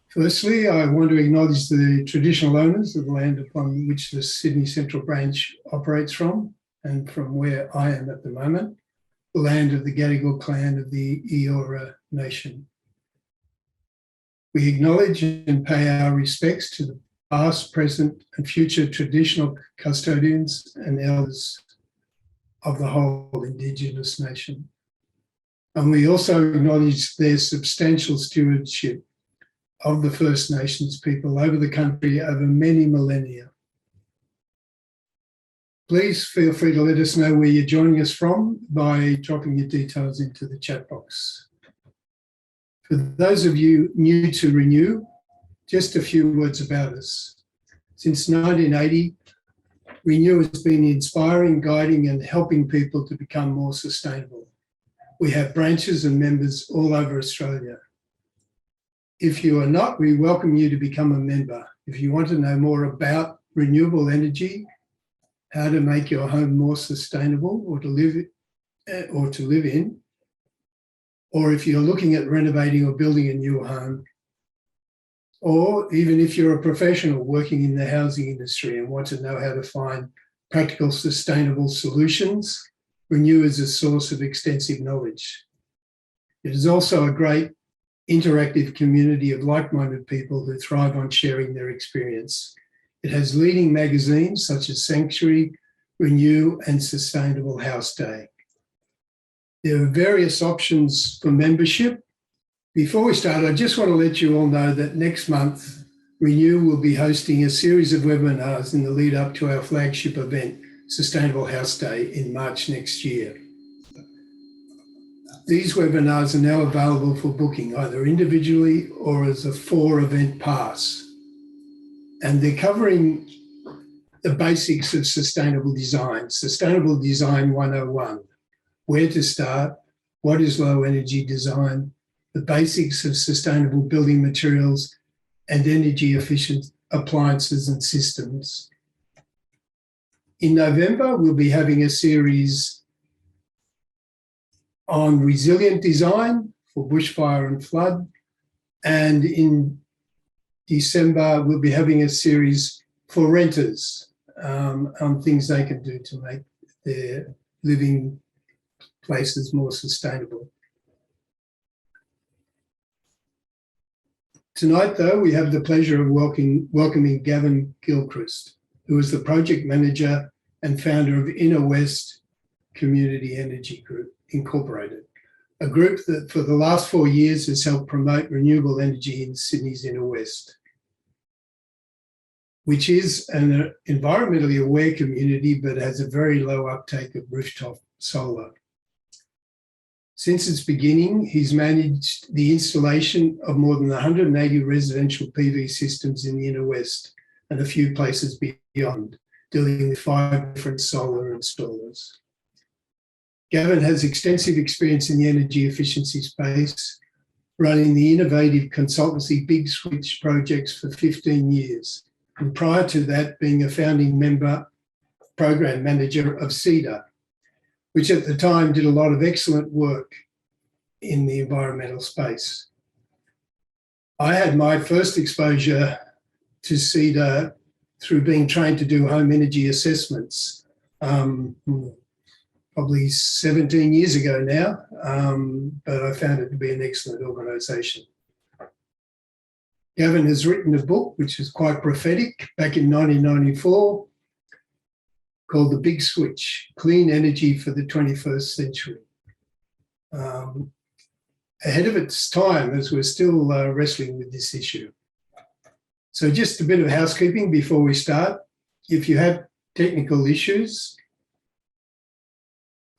Firstly, I want to acknowledge the traditional owners of the land upon which the Sydney Central Branch operates from, and from where I am at the moment, the land of the Gadigal clan of the Eora Nation. We acknowledge and pay our respects to the past, present, and future traditional custodians and elders of the whole Indigenous nation. And we also acknowledge their substantial stewardship of the First Nations people over the country over many millennia. Please feel free to let us know where you're joining us from by dropping your details into the chat box. For those of you new to Renew, just a few words about us. Since 1980, Renew has been inspiring, guiding, and helping people to become more sustainable. We have branches and members all over Australia. If you are not, we welcome you to become a member. If you want to know more about renewable energy, how to make your home more sustainable or to live in, or if you're looking at renovating or building a new home, or even if you're a professional working in the housing industry and want to know how to find practical, sustainable solutions, Renew is a source of extensive knowledge. It is also a great interactive community of like-minded people who thrive on sharing their experience. It has leading magazines such as Sanctuary, Renew, and Sustainable House Day. There are various options for membership. Before we start, I just want to let you all know that next month, Renew will be hosting a series of webinars in the lead up to our flagship event, Sustainable House Day, in March next year. These webinars are now available for booking, either individually or as a 4-event pass. And they're covering the basics of sustainable design, Sustainable Design 101, where to start, what is low energy design, the basics of sustainable building materials and energy efficient appliances and systems. In November, we'll be having a series on resilient design for bushfire and flood. And in December, we'll be having a series for renters on things they can do to make their living places more sustainable. Tonight, though, we have the pleasure of welcoming Gavin Gilchrist, who is the project manager and founder of Inner West Community Energy Group Incorporated, a group that for the last 4 years has helped promote renewable energy in Sydney's Inner West, which is an environmentally aware community but has a very low uptake of rooftop solar. Since its beginning, he's managed the installation of more than 180 residential PV systems in the Inner West and a few places beyond, dealing with 5 different solar installers. Gavin has extensive experience in the energy efficiency space, running the innovative consultancy Big Switch projects for 15 years, and prior to that being a founding member, program manager of CEDA, which at the time did a lot of excellent work in the environmental space. I had my first exposure to CEDA through being trained to do home energy assessments, probably 17 years ago now, but I found it to be an excellent organisation. Gavin has written a book which is quite prophetic back in 1994 called The Big Switch, Clean Energy for the 21st Century. Ahead of its time, as we're still wrestling with this issue. So just a bit of housekeeping before we start. If you have technical issues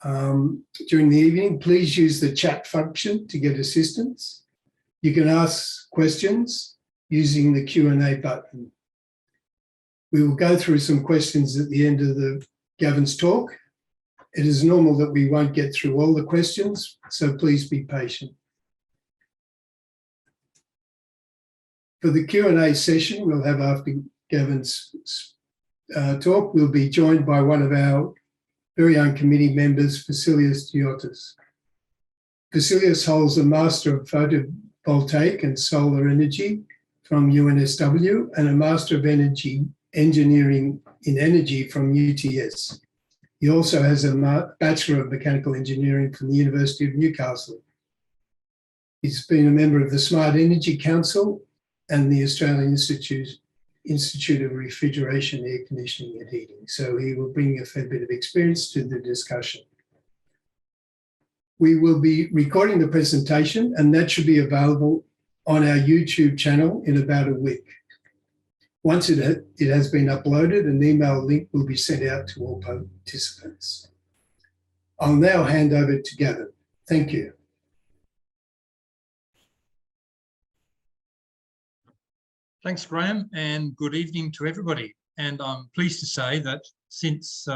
during the evening, please use the chat function to get assistance. You can ask questions using the Q&A button. We will go through some questions at the end of Gavin's talk. It is normal that we won't get through all the questions, so please be patient. For the Q&A session we'll have after Gavin's talk, we'll be joined by one of our very own committee members, Vasilios Diotis. Vasilios holds a Master of Photovoltaic and Solar Energy from UNSW and a Master of Engineering in Energy from UTS. He also has a Bachelor of Mechanical Engineering from the University of Newcastle. He's been a member of the Smart Energy Council and the Australian Institute of Refrigeration, Air Conditioning and Heating. So he will bring a fair bit of experience to the discussion. We will be recording the presentation, and that should be available on our YouTube channel in about a week. Once it has been uploaded, an email link will be sent out to all participants. I'll now hand over to Gavin. Thank you. Thanks, Graham, and good evening to everybody. And I'm pleased to say that since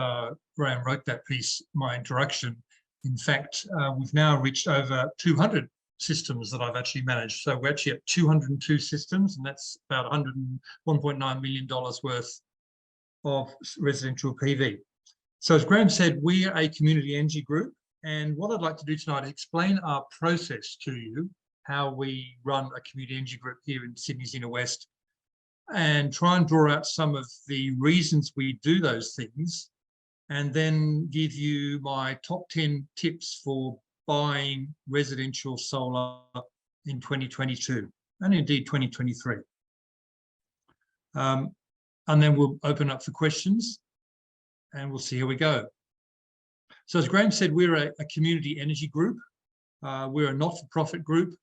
Graham wrote that piece, my introduction, in fact, we've now reached over 200 systems that I've actually managed. So we're actually at 202 systems, and that's about $101.9 million worth of residential PV. So as Graham said, we are a community energy group, and what I'd like to do tonight is explain our process to you, how we run a community energy group here in Sydney's Inner West, and try and draw out some of the reasons we do those things, and then give you my top 10 tips for buying residential solar in 2022 and indeed 2023. And then we'll open up for questions and we'll see how we go. So as Graham said, we're a community energy group. We're a not-for-profit group.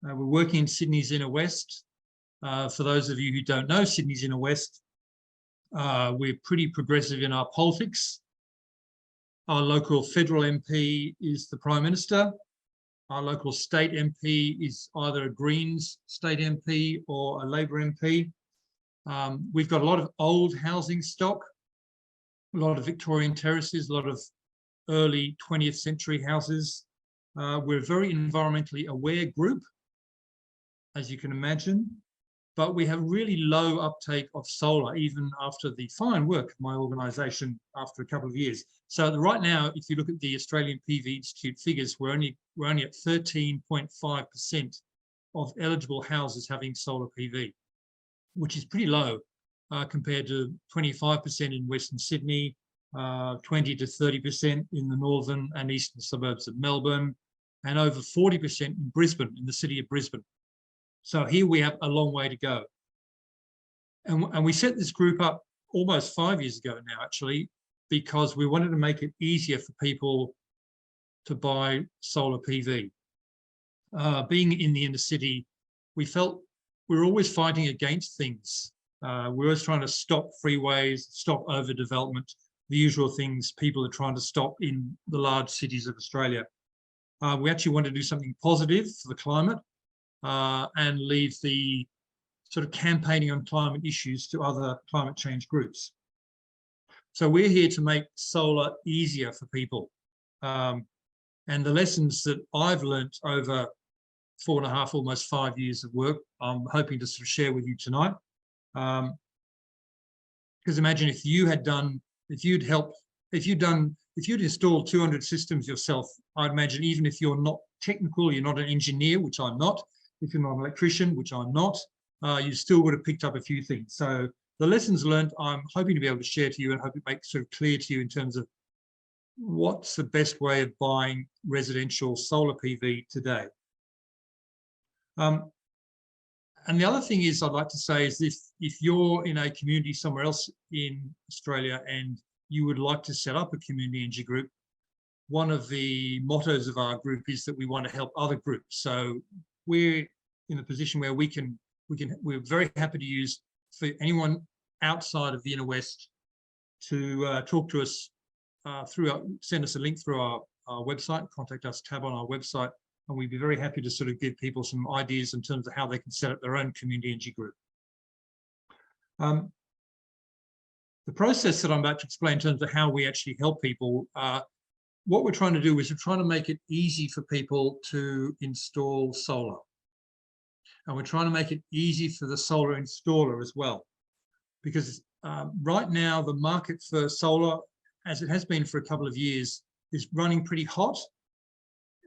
We're working in Sydney's Inner West. For those of you who don't know Sydney's Inner West, we're pretty progressive in our politics. Our local federal MP is the Prime Minister. Our local state MP is either a Greens state MP or a Labor MP. We've got a lot of old housing stock, a lot of Victorian terraces, a lot of early 20th century houses. We're a very environmentally aware group, as you can imagine, but we have really low uptake of solar, even after the fine work of my organisation after a couple of years. So right now, if you look at the Australian PV Institute figures, we're only at 13.5% of eligible houses having solar PV, which is pretty low compared to 25% in Western Sydney, 20 to 30% in the northern and eastern suburbs of Melbourne, and over 40% in Brisbane, in the city of Brisbane. So here we have a long way to go. And we set this group up almost 5 years ago now, actually, because we wanted to make it easier for people to buy solar PV. Being in the inner city, we felt we were always fighting against things. We were always trying to stop freeways, stop overdevelopment, the usual things people are trying to stop in the large cities of Australia. We actually wanted to do something positive for the climate and leave the sort of campaigning on climate issues to other climate change groups. So we're here to make solar easier for people. And the lessons that I've learnt over 4.5, almost 5 years of work, I'm hoping to sort of share with you tonight. Because imagine if you had done, if you'd installed 200 systems yourself, I'd imagine even if you're not technical, you're not an engineer, which I'm not, if you're not an electrician, which I'm not, you still would have picked up a few things. So the lessons learned, I'm hoping to be able to share to you and hope it makes sort of clear to you in terms of what's the best way of buying residential solar PV today. And the other thing is I'd like to say is if you're in a community somewhere else in Australia and you would like to set up a community energy group, one of the mottos of our group is that we want to help other groups. So we're in a position where we're very happy to use for anyone outside of the Inner West to talk to us send us a link through our website, contact us tab on our website, and we'd be very happy to sort of give people some ideas in terms of how they can set up their own community energy group. The process that I'm about to explain in terms of how we actually help people, what we're trying to do is we're trying to make it easy for people to install solar. And we're trying to make it easy for the solar installer as well. Because right now, the market for solar, as it has been for a couple of years, is running pretty hot.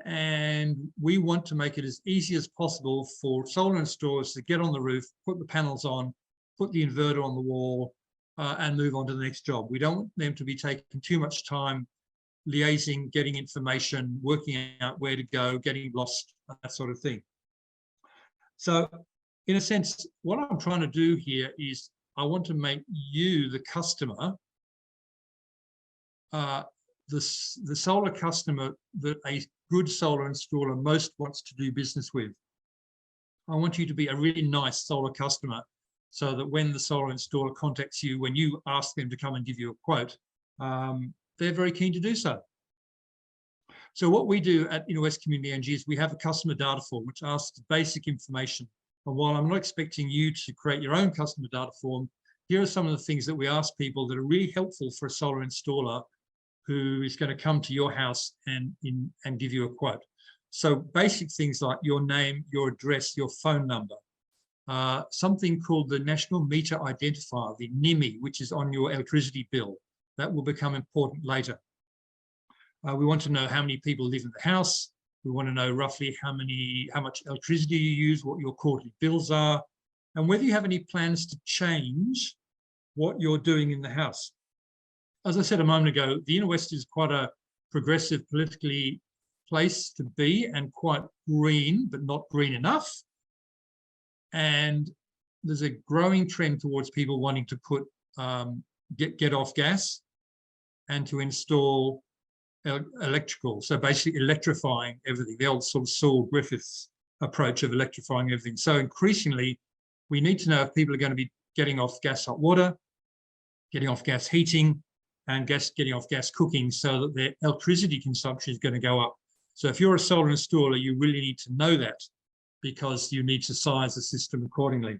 And we want to make it as easy as possible for solar installers to get on the roof, put the panels on, put the inverter on the wall, and move on to the next job. We don't want them to be taking too much time liaising, getting information, working out where to go, getting lost, that sort of thing. So in a sense, what I'm trying to do here is I want to make you, the customer, the solar customer that a good solar installer most wants to do business with. I want you to be a really nice solar customer so that when the solar installer contacts you, when you ask them to come and give you a quote, they're very keen to do so. So what we do at Inner West Community Energy is we have a customer data form which asks basic information. And while I'm not expecting you to create your own customer data form, here are some of the things that we ask people that are really helpful for a solar installer who is going to come to your house and give you a quote. So basic things like your name, your address, your phone number, something called the National Meter Identifier, the NIMI, which is on your electricity bill. That will become important later. We want to know how many people live in the house. We want to know roughly how much electricity you use, what your quarterly bills are, and whether you have any plans to change what you're doing in the house. As I said a moment ago, the Inner West is quite a progressive politically place to be and quite green, but not green enough. And there's a growing trend towards people wanting to put get off gas and to install electrical. So basically electrifying everything, the old sort of Saul Griffiths approach of electrifying everything. So increasingly, we need to know if people are going to be getting off gas hot water, getting off gas heating, and getting off gas cooking so that their electricity consumption is going to go up. So if you're a solar installer, you really need to know that because you need to size the system accordingly.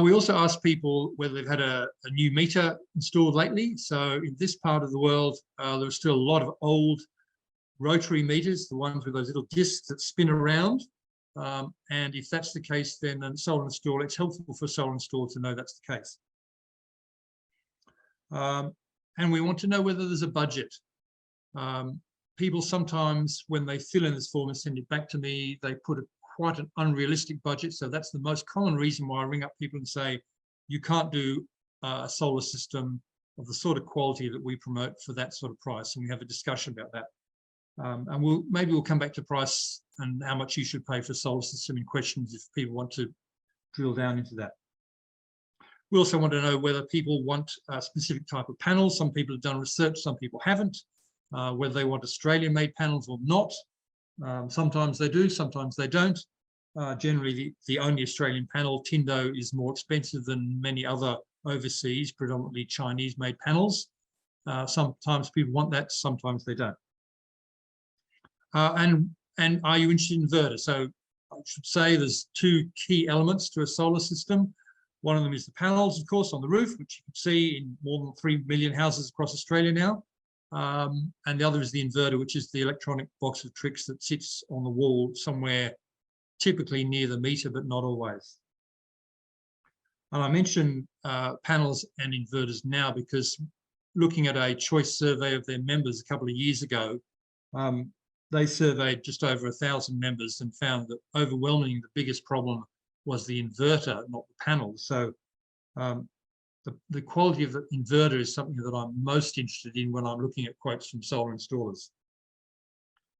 We also ask people whether they've had a new meter installed lately. So in this part of the world, there's still a lot of old rotary meters, the ones with those little discs that spin around. And if that's the case, then a solar installer, it's helpful for a solar installer to know that's the case. And we want to know whether there's a budget. People sometimes, when they fill in this form and send it back to me, they put quite an unrealistic budget. So that's the most common reason why I ring up people and say, you can't do a solar system of the sort of quality that we promote for that sort of price. And we have a discussion about that. And maybe we'll come back to price and how much you should pay for a solar system in questions if people want to drill down into that. We also want to know whether people want a specific type of panels. Some people have done research, some people haven't, whether they want Australian-made panels or not. Sometimes they do, sometimes they don't. Generally, the only Australian panel, Tindo, is more expensive than many other overseas, predominantly Chinese-made panels. Sometimes people want that, sometimes they don't. And are you interested in inverters? So I should say there's two key elements to a solar system. One of them is the panels, of course, on the roof, which you can see in more than 3 million houses across Australia now. And the other is the inverter, which is the electronic box of tricks that sits on the wall somewhere, typically near the meter, but not always. And I mention panels and inverters now because looking at a choice survey of their members a couple of years ago, they surveyed just over 1,000 members and found that overwhelmingly the biggest problem was the inverter, not the panels. So the quality of the inverter is something that I'm most interested in when I'm looking at quotes from solar installers.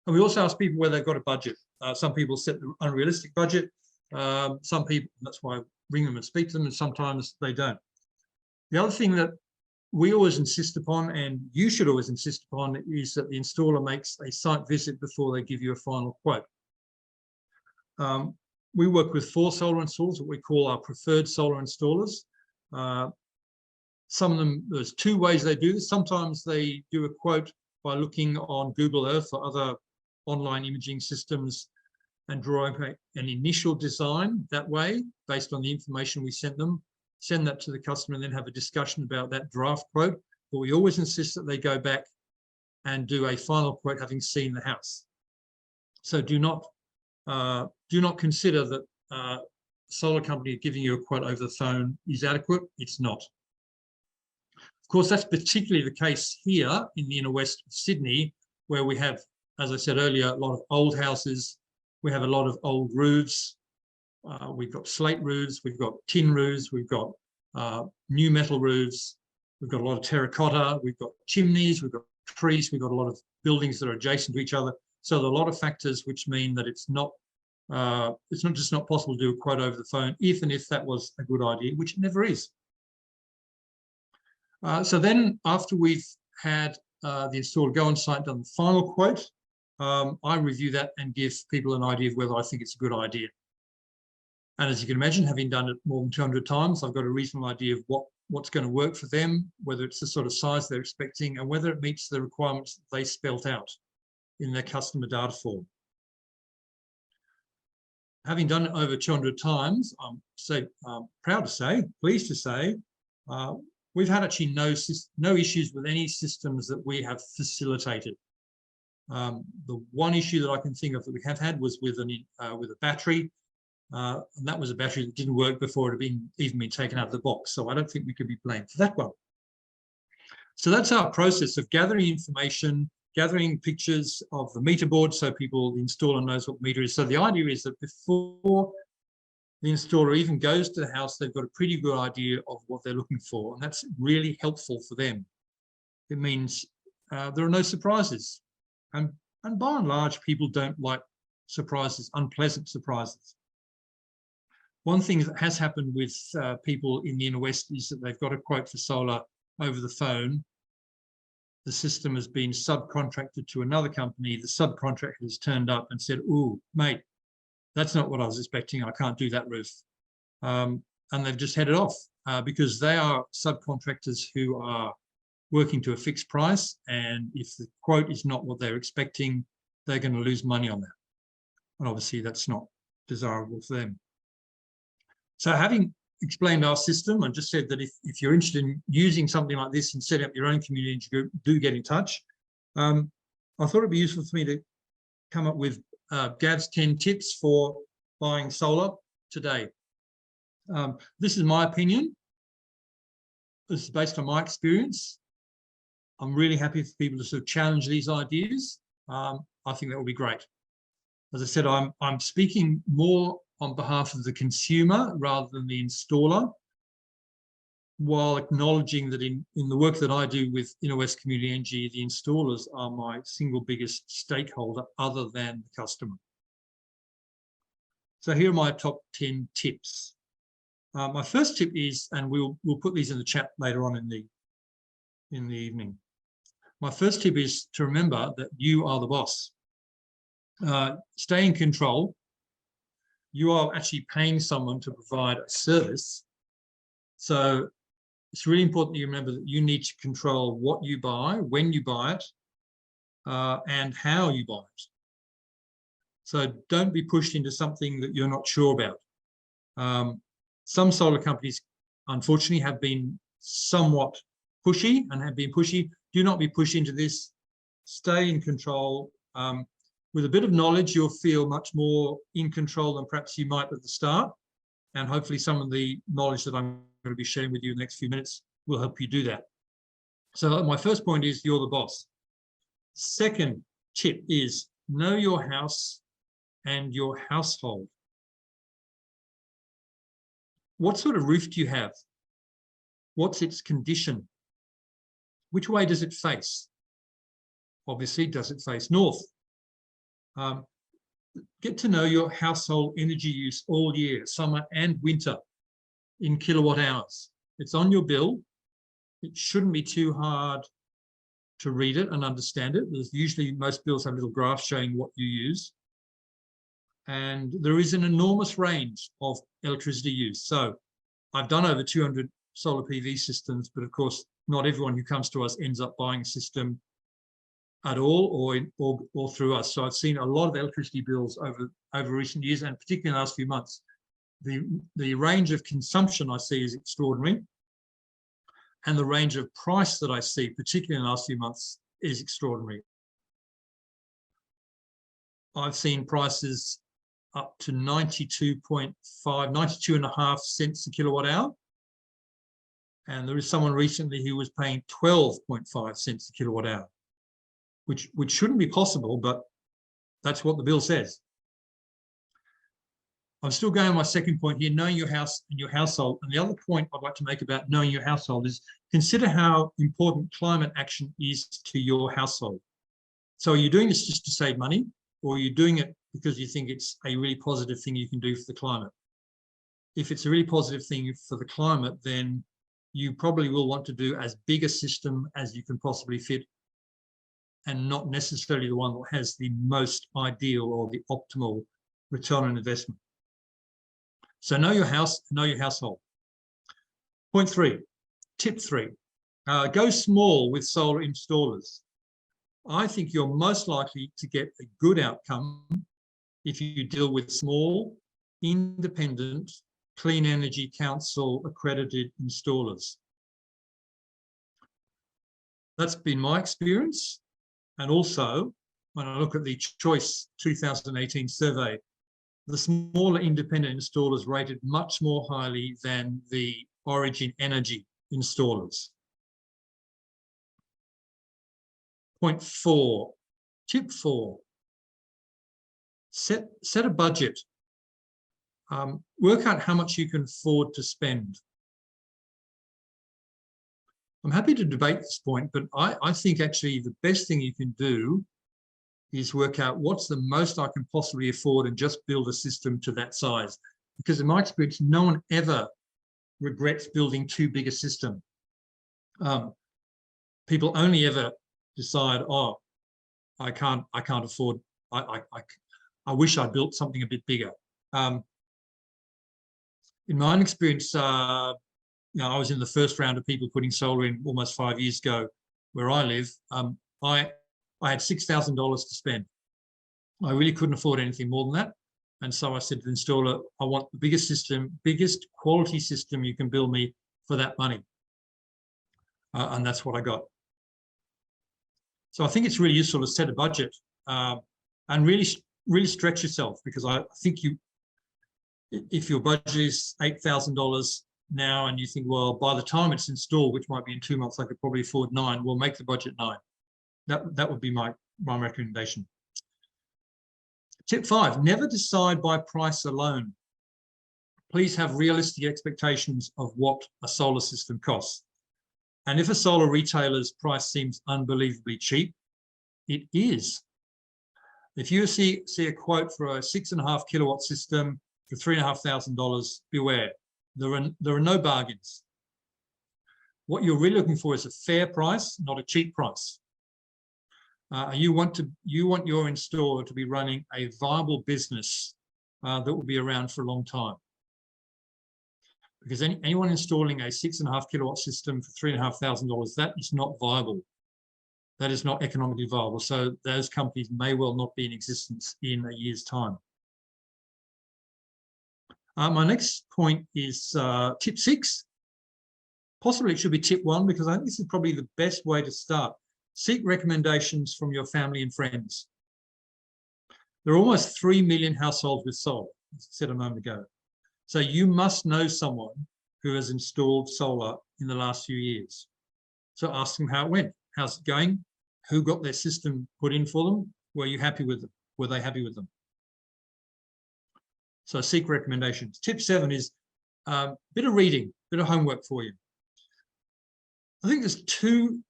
And we also ask people whether they've got a budget. Some people set the unrealistic budget. Some people, that's why I ring them and speak to them, and sometimes they don't. The other thing that we always insist upon, and you should always insist upon, is that the installer makes a site visit before they give you a final quote. We work with 4 solar installers, what we call our preferred solar installers. Some of them, there's 2 ways they do this. Sometimes they do a quote by looking on Google Earth or other online imaging systems and drawing an initial design that way, based on the information we sent them, send that to the customer and then have a discussion about that draft quote. But we always insist that they go back and do a final quote having seen the house. So do not consider that a solar company giving you a quote over the phone is adequate. It's not. Of course, that's particularly the case here in the inner west of Sydney, where we have as I said earlier, a lot of old houses. We have a lot of old roofs. We've got slate roofs, we've got tin roofs, we've got new metal roofs, we've got a lot of terracotta, we've got chimneys, we've got trees, we've got a lot of buildings that are adjacent to each other. So there are a lot of factors which mean that it's not just not possible to do a quote over the phone, even if that was a good idea, which it never is. So then after we've had the installer go on site, done the final quote, I review that and give people an idea of whether I think it's a good idea. And as you can imagine, having done it more than 200 times, I've got a reasonable idea of what's going to work for them, whether it's the sort of size they're expecting, and whether it meets the requirements that they spelt out in their customer data form. Having done it over 200 times, I'm proud to say, pleased to say, we've had actually no issues with any systems that we have facilitated. The one issue that I can think of that we have had was with a battery. And that was a battery that didn't work before it had even been taken out of the box. So I don't think we could be blamed for that one. So that's our process of gathering information, gathering pictures of the meter board so the installer knows what meter is. So the idea is that before the installer even goes to the house, they've got a pretty good idea of what they're looking for. And that's really helpful for them. It means there are no surprises. And by and large, people don't like surprises, unpleasant surprises. One thing that has happened with people in the inner west is that they've got a quote for solar over the phone. The system has been subcontracted to another company. The subcontractor has turned up and said, "Ooh, mate, that's not what I was expecting. I can't do that roof." And they've just headed off because they are subcontractors who are working to a fixed price. And if the quote is not what they're expecting, they're going to lose money on that. And obviously that's not desirable for them. So having explained our system, I just said that if you're interested in using something like this and setting up your own community energy group, do get in touch. I thought it'd be useful for me to come up with Gav's 10 tips for buying solar today. This is my opinion. This is based on my experience. I'm really happy for people to sort of challenge these ideas. I think that would be great. As I said, I'm speaking more on behalf of the consumer rather than the installer, while acknowledging that in the work that I do with Inner West Community Energy, the installers are my single biggest stakeholder other than the customer. So here are my top 10 tips. My first tip is, and we'll put these in the chat later on in the evening. My first tip is to remember that you are the boss. Stay in control. You are actually paying someone to provide a service. So it's really important that you remember that you need to control what you buy, when you buy it, and how you buy it. So don't be pushed into something that you're not sure about. Some solar companies, unfortunately, have been somewhat pushy and have been pushy. Do not be pushed into this. Stay in control. With a bit of knowledge, you'll feel much more in control than perhaps you might at the start. And hopefully some of the knowledge that I'm going to be sharing with you in the next few minutes will help you do that. So my first point is you're the boss. Second tip is know your house and your household. What sort of roof do you have? What's its condition? Which way does it face? Obviously, does it face north? Get to know your household energy use all year, summer and winter, in kilowatt hours. It's on your bill. It shouldn't be too hard to read it and understand it. There's usually, most bills have little graphs showing what you use. And there is an enormous range of electricity use. So I've done over 200 solar PV systems, but of course, not everyone who comes to us ends up buying a system at all or through us. So I've seen a lot of electricity bills over recent years, and particularly in the last few months. The range of consumption I see is extraordinary. And the range of price that I see, particularly in the last few months, is extraordinary. I've seen prices up to 92.5 cents a kilowatt hour. And there is someone recently who was paying 12.5 cents a kilowatt hour. which shouldn't be possible, but that's what the bill says. I'm still going on my second point here, knowing your house and your household. And the other point I'd like to make about knowing your household is consider how important climate action is to your household. So are you doing this just to save money, or are you doing it because you think it's a really positive thing you can do for the climate? If it's a really positive thing for the climate, then you probably will want to do as big a system as you can possibly fit, and not necessarily the one that has the most ideal or the optimal return on investment. So know your house, know your household. Point 3, tip 3, go small with solar installers. I think you're most likely to get a good outcome if you deal with small, independent, Clean Energy Council accredited installers. That's been my experience. And also, when I look at the Choice 2018 survey, the smaller independent installers rated much more highly than the Origin Energy installers. Point 4, tip 4, set a budget. Work out how much you can afford to spend. I'm happy to debate this point, but I think actually the best thing you can do is work out what's the most I can possibly afford and just build a system to that size. Because in my experience, no one ever regrets building too big a system. People only ever decide, oh, I can't afford, I wish I built something a bit bigger. In my own experience, I was in the first round of people putting solar in almost 5 years ago where I live. I had $6,000 to spend. I really couldn't afford anything more than that. And so I said to the installer, I want the biggest system, biggest quality system you can build me for that money. And that's what I got. So I think it's really useful to set a budget and really stretch yourself, because I think if your budget is $8,000 now and you think, well, by the time it's installed, which might be in 2 months, I could probably afford $9,000, we'll make the budget $9,000. That would be my recommendation. Tip 5, never decide by price alone. Please have realistic expectations of what a solar system costs. And if a solar retailer's price seems unbelievably cheap, it is. If you see a quote for a 6.5 kilowatt system for $3,500, beware. There are no bargains. What you're really looking for is a fair price, not a cheap price. You want your installer to be running a viable business that will be around for a long time. Because anyone installing a 6.5 kilowatt system for $3,500, that is not viable. That is not economically viable. So those companies may well not be in existence in a year's time. My next point is tip 6. Possibly it should be tip 1, because I think this is probably the best way to start. Seek recommendations from your family and friends. There are almost 3 million households with solar, as I said a moment ago. So you must know someone who has installed solar in the last few years. So ask them how it went. How's it going? Who got their system put in for them? Were you happy with them? Were they happy with them? So seek recommendations. Tip 7 is a bit of reading, bit of homework for you. I think there's two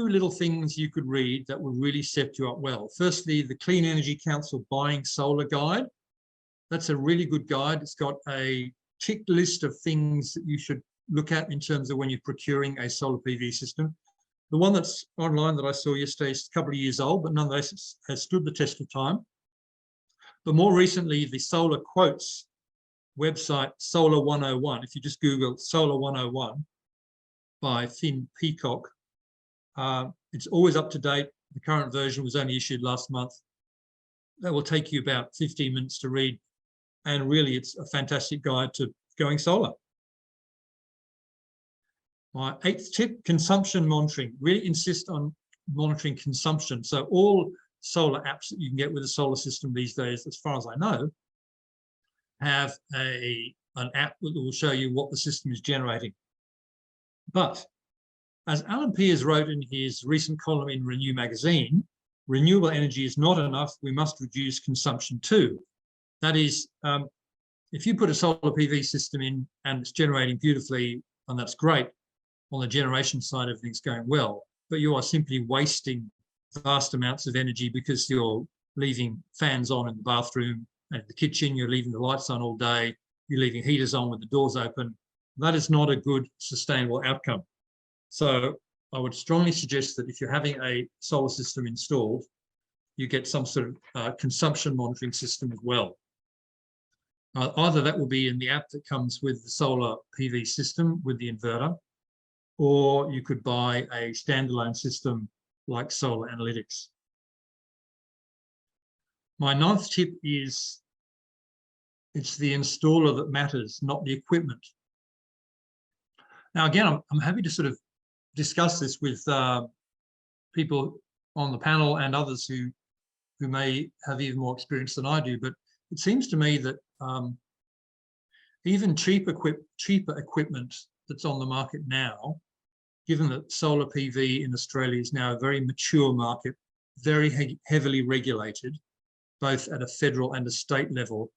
little things you could read that will really set you up well. Firstly, the Clean Energy Council Buying Solar Guide. That's a really good guide. It's got a tick list of things that you should look at in terms of when you're procuring a solar PV system. The one that's online that I saw yesterday is a couple of years old, but nonetheless has stood the test of time. But more recently, the Solar Quotes website, Solar 101, if you just Google Solar 101 by Finn Peacock, it's always up to date. The current version was only issued last month. That will take you about 15 minutes to read. And really, it's a fantastic guide to going solar. My 8th tip, consumption monitoring. Really insist on monitoring consumption. So all solar apps that you can get with a solar system these days, as far as I know, have an app that will show you what the system is generating. But as Alan Peers wrote in his recent column in Renew magazine, renewable energy is not enough, we must reduce consumption too. That is, if you put a solar PV system in and it's generating beautifully, and that's great, on the generation side, everything's going well, but you are simply wasting vast amounts of energy because you're leaving fans on in the bathroom and the kitchen, you're leaving the lights on all day, you're leaving heaters on with the doors open. That is not a good, sustainable outcome. So I would strongly suggest that if you're having a solar system installed, you get some sort of consumption monitoring system as well. Either that will be in the app that comes with the solar PV system with the inverter, or you could buy a standalone system like Solar Analytics. My 9th tip is it's the installer that matters, not the equipment. Now, again, I'm happy to sort of discuss this with people on the panel and others who may have even more experience than I do, but it seems to me that even cheaper equipment that's on the market now, given that solar PV in Australia is now a very mature market, very heavily regulated, both at a federal and a state level,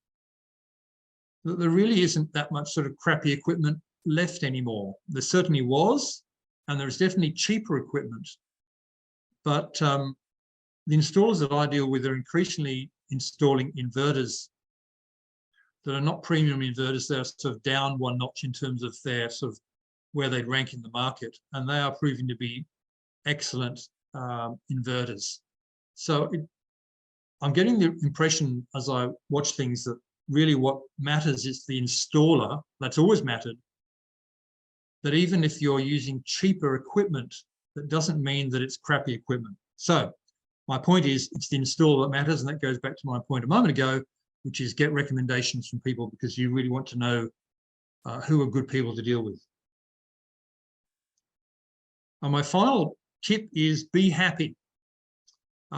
that there really isn't that much sort of crappy equipment left anymore. There certainly was, and there is definitely cheaper equipment, but the installers that I deal with are increasingly installing inverters that are not premium inverters. They're sort of down one notch in terms of their sort of where they'd rank in the market, and they are proving to be excellent inverters. So I'm getting the impression as I watch things that really what matters is the installer. That's always mattered. That even if you're using cheaper equipment, that doesn't mean that it's crappy equipment. So my point is it's the installer that matters, and that goes back to my point a moment ago, which is get recommendations from people because you really want to know who are good people to deal with. And my final tip is be happy.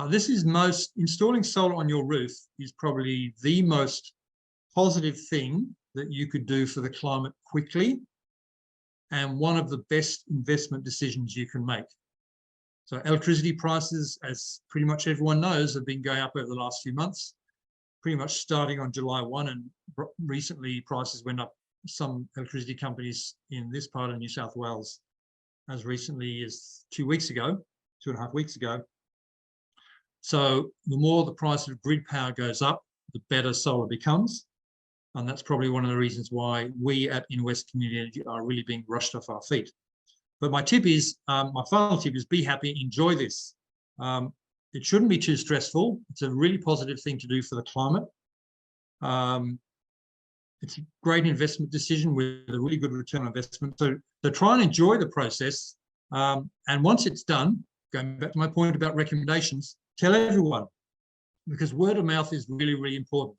This is installing solar on your roof is probably the most positive thing that you could do for the climate quickly, and one of the best investment decisions you can make. So electricity prices, as pretty much everyone knows, have been going up over the last few months, pretty much starting on July 1, and recently prices went up. Some electricity companies in this part of New South Wales as recently as 2 weeks ago, 2.5 weeks ago. So the more the price of grid power goes up, the better solar becomes. And that's probably one of the reasons why we at Inwest Community Energy are really being rushed off our feet. But my tip is, my final tip is be happy, enjoy this. It shouldn't be too stressful. It's a really positive thing to do for the climate. It's a great investment decision with a really good return on investment. So try and enjoy the process. And once it's done, going back to my point about recommendations, tell everyone, because word of mouth is really, really important.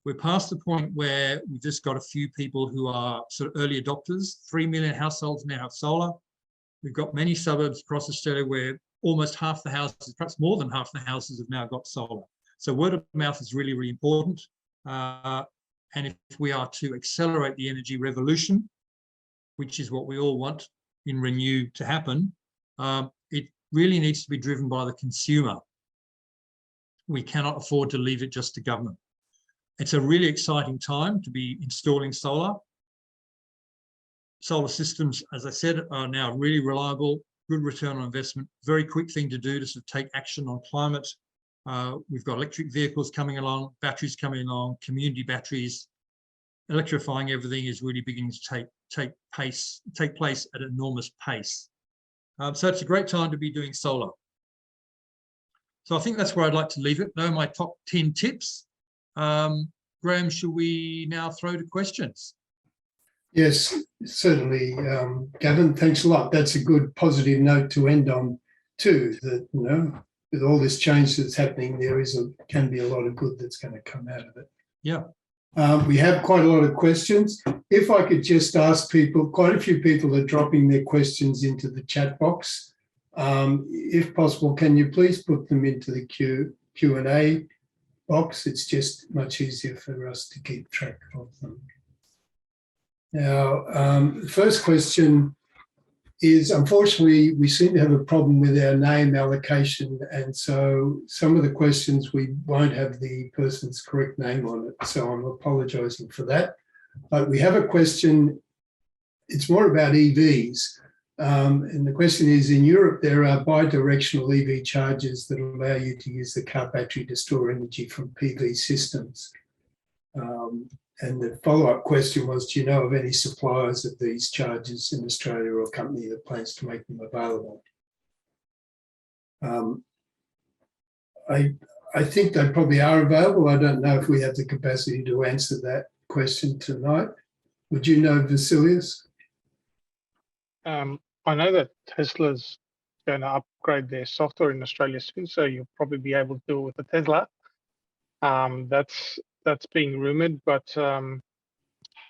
We're past the point where we've just got a few people who are sort of early adopters. 3 million households now have solar. We've got many suburbs across Australia where almost half the houses, perhaps more than half the houses, have now got solar. So word of mouth is really, really important. And if we are to accelerate the energy revolution, which is what we all want in Renew to happen, it really needs to be driven by the consumer. We cannot afford to leave it just to government. It's a really exciting time to be installing solar. Solar systems, as I said, are now really reliable, good return on investment, very quick thing to do to sort of take action on climate. We've got electric vehicles coming along, batteries coming along, community batteries. Electrifying everything is really beginning to take place at an enormous pace. So it's a great time to be doing solar. So I think that's where I'd like to leave it. Those are my top 10 tips. Graham, should we now throw to questions? Yes, certainly, Gavin. Thanks a lot. That's a good positive note to end on too, that, you know, with all this change that's happening, can be a lot of good that's going to come out of it. Yeah. We have quite a lot of questions. If I could just ask people, quite a few people are dropping their questions into the chat box. If possible, can you please put them into the Q&A box? It's just much easier for us to keep track of them. Now, the first question is, unfortunately, we seem to have a problem with our name allocation. And so some of the questions, we won't have the person's correct name on it. So I'm apologising for that. But we have a question, it's more about EVs. And the question is, in Europe, there are bi-directional EV chargers that allow you to use the car battery to store energy from PV systems. And the follow-up question was, do you know of any suppliers of these chargers in Australia or a company that plans to make them available? I think they probably are available. I don't know if we have the capacity to answer that question tonight. Would you know, Vasilius? I know that Tesla's going to upgrade their software in Australia soon, so you'll probably be able to do it with a Tesla. That's being rumored, but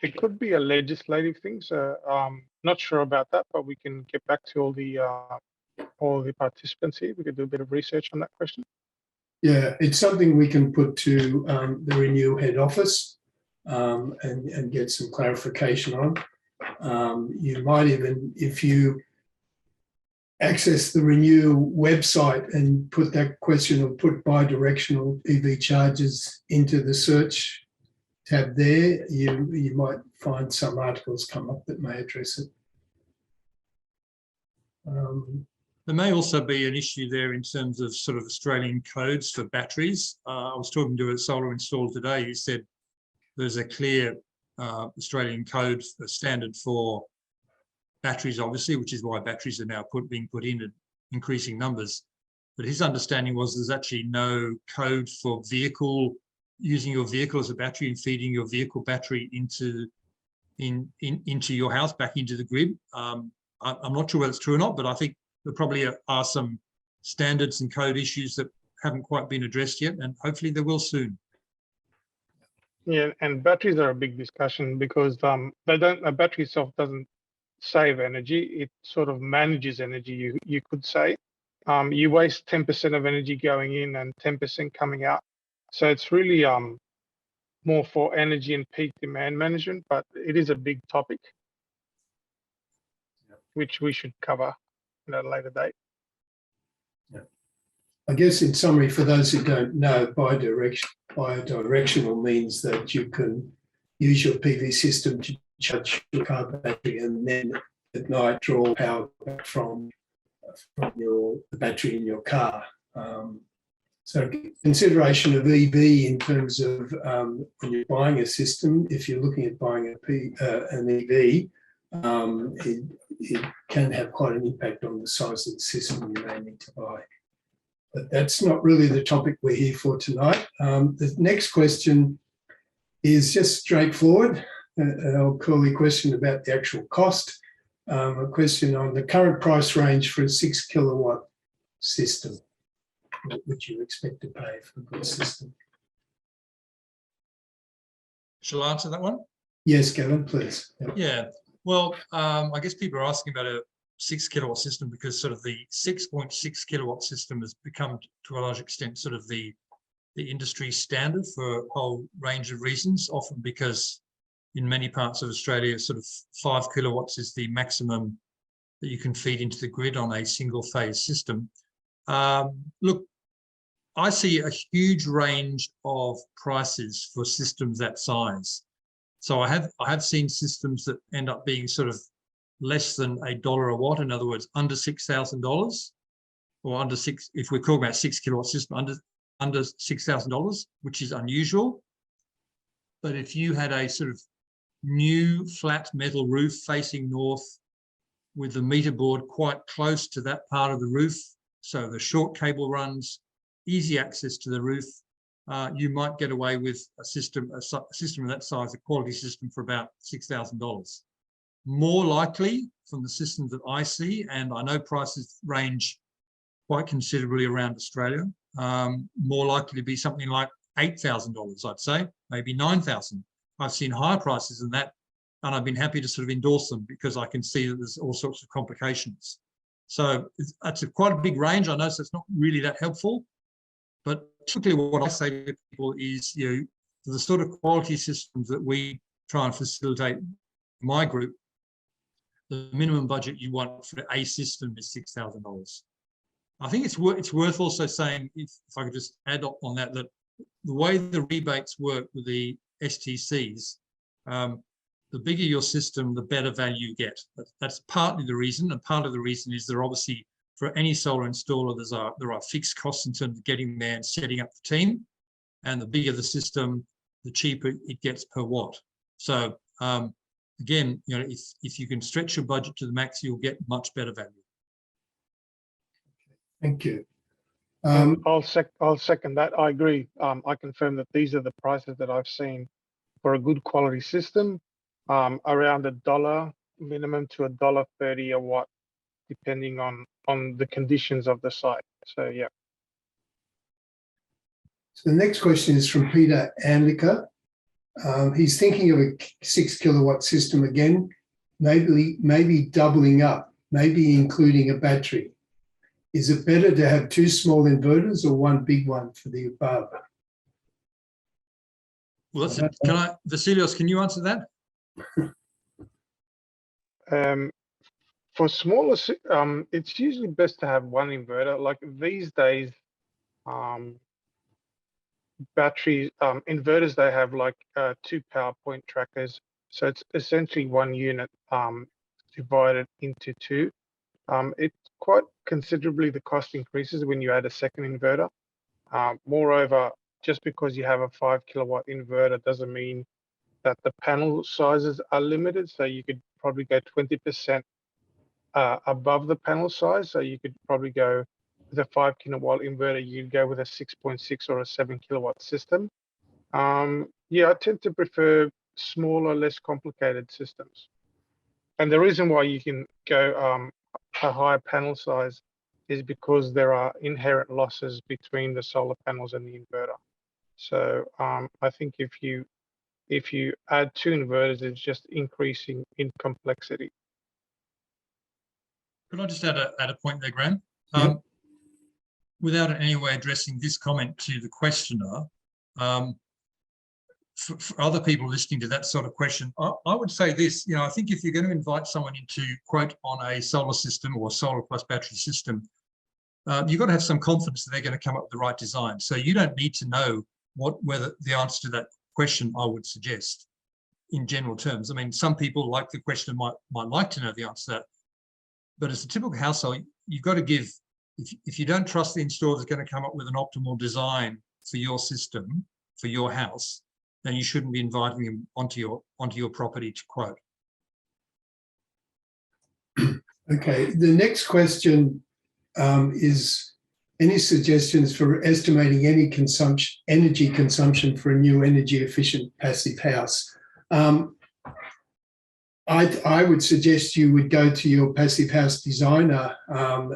it could be a legislative thing. So not sure about that, but we can get back to all the participants here. We could do a bit of research on that question. Yeah, it's something we can put to the Renew head office and get some clarification on. You might even, if you access the Renew website and put that question or put bi-directional EV chargers into the search tab there, you might find some articles come up that may address it. There may also be an issue there in terms of sort of Australian codes for batteries. I was talking to a solar installer today who said there's a clear Australian code standard for batteries, obviously, which is why batteries are now being put in at increasing numbers. But his understanding was there's actually no code for using your vehicle as a battery and feeding your vehicle battery into your house, back into the grid. I'm not sure whether it's true or not, but I think there probably are some standards and code issues that haven't quite been addressed yet, and hopefully they will soon. Yeah, and batteries are a big discussion because a battery itself doesn't save energy, it sort of manages energy, you could say. You waste 10% of energy going in and 10% coming out. So it's really more for energy and peak demand management, but it is a big topic, which we should cover at a later date. Yeah. I guess in summary, for those who don't know, bi-directional means that you can use your PV system to charge your car battery and then at night draw power back from the battery in your car. So consideration of EV in terms of when you're buying a system, if you're looking at buying an EV, it can have quite an impact on the size of the system you may need to buy. But that's not really the topic we're here for tonight. The next question is just straightforward. I'll call the question about the actual cost. A question on the current price range for a 6 kilowatt system. What would you expect to pay for a good system? Shall I answer that one? Yes, Gavin, please. Yep. Yeah. Well, I guess people are asking about a 6 kilowatt system because sort of the 6.6 kilowatt system has become, to a large extent, sort of the industry standard for a whole range of reasons, often because in many parts of Australia, sort of 5 kilowatts is the maximum that you can feed into the grid on a single phase system. Look, I see a huge range of prices for systems that size. So I have seen systems that end up being sort of less than $1 a watt, in other words, under $6,000, or under six, if we're talking about 6 kilowatt system, under $6,000, which is unusual. But if you had a sort of new flat metal roof facing north with the meter board quite close to that part of the roof, so the short cable runs, easy access to the roof, you might get away with a system of that size, a quality system, for about $6,000. More likely, from the systems that I see, and I know prices range quite considerably around Australia, more likely to be something like $8,000, I'd say, maybe $9,000. I've seen higher prices than that, and I've been happy to sort of endorse them because I can see that there's all sorts of complications. So that's quite a big range. I know so it's not really that helpful, but typically what I say to people is, the sort of quality systems that we try and facilitate in my group, the minimum budget you want for a system is $6,000. I think it's worth also saying, if I could just add on that, that the way the rebates work with the STCs, the bigger your system, the better value you get. That's partly the reason, and part of the reason is there obviously, for any solar installer, there are fixed costs in terms of getting there and setting up the team, and the bigger the system, the cheaper it gets per watt. So again, you know, if you can stretch your budget to the max, you'll get much better value. Thank you. I'll second that. I agree. I confirm that these are the prices that I've seen for a good quality system, around $1 minimum to $1.30 a watt, depending on the conditions of the site. So yeah. So the next question is from Peter Anliker. He's thinking of a 6 kilowatt system again, maybe doubling up, maybe including a battery. Is it better to have 2 small inverters or 1 big one for the above? Well, Vasilios, can you answer that? For smaller, it's usually best to have 1 inverter. Like these days, batteries, inverters, they have like 2 power point trackers. So it's essentially 1 unit divided into 2. It quite considerably, the cost increases when you add a second inverter. Moreover, just because you have a 5 kilowatt inverter doesn't mean that the panel sizes are limited. So you could probably go 20% above the panel size. So you could probably go with a 5 kilowatt inverter, you'd go with a 6.6 or a 7 kilowatt system. Yeah, I tend to prefer smaller, less complicated systems. And the reason why you can go a higher panel size is because there are inherent losses between the solar panels and the inverter. So I think if you add 2 inverters, it's just increasing in complexity. Could I just add a point there, Graham? Yep. Without in any way addressing this comment to the questioner, for other people listening to that sort of question, I would say this, you know, I think if you're going to invite someone into quote on a solar system or solar plus battery system, you've got to have some confidence that they're going to come up with the right design. So you don't need to know whether the answer to that question, I would suggest, in general terms. I mean, some people, like the questioner, might like to know the answer to that. But as a typical household, you've got to give, if you don't trust the installer that's going to come up with an optimal design for your system, for your house, then you shouldn't be inviting them onto your property to quote. Okay, the next question is, any suggestions for estimating any energy consumption for a new energy efficient passive house? I would suggest you would go to your passive house designer.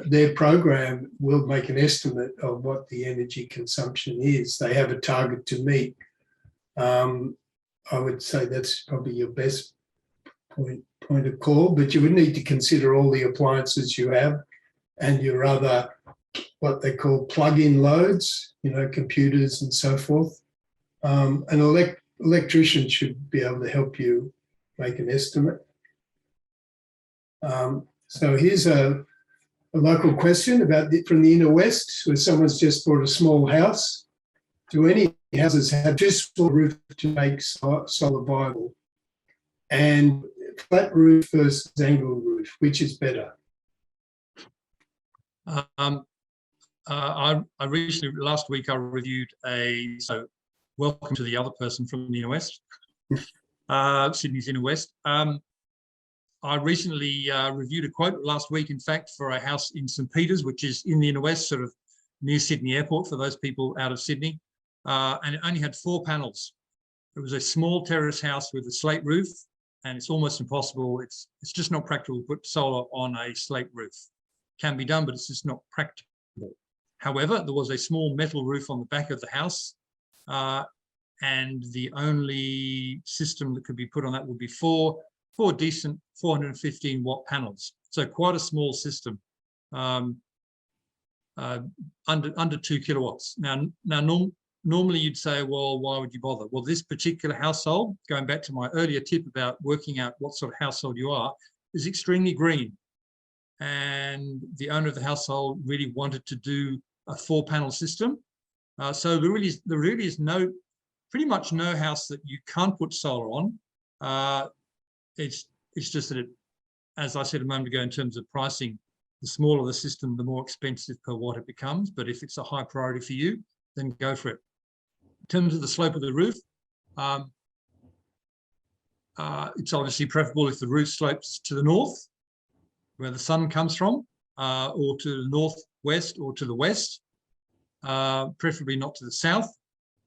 Their program will make an estimate of what the energy consumption is. They have a target to meet. I would say that's probably your best point of call, but you would need to consider all the appliances you have and your other, what they call plug-in loads, you know, computers and so forth. An electrician should be able to help you make an estimate. So here's a local question from the inner west, where someone's just bought a small house. Do any houses have 2 small roofs to make solar viable? And flat roof versus angle roof, which is better? I recently, last week, I reviewed so welcome to the other person from the inner west, Sydney's inner west. I recently reviewed a quote last week, in fact, for a house in St. Peters, which is in the inner west, sort of near Sydney Airport, for those people out of Sydney. And it only had 4 panels. It was a small terrace house with a slate roof, and it's almost impossible. It's just not practical to put solar on a slate roof. Can be done, but it's just not practical. However, there was a small metal roof on the back of the house, and the only system that could be put on that would be four decent 415 watt panels. So quite a small system, under 2 kilowatts. Now normally you'd say, well, why would you bother? Well, this particular household, going back to my earlier tip about working out what sort of household you are, is extremely green. And the owner of the household really wanted to do a 4-panel system. So there really is pretty much no house that you can't put solar on. It's just that, as I said a moment ago, in terms of pricing, the smaller the system, the more expensive per watt it becomes. But if it's a high priority for you, then go for it. In terms of the slope of the roof, it's obviously preferable if the roof slopes to the north, where the sun comes from, or to the northwest or to the west, preferably not to the south.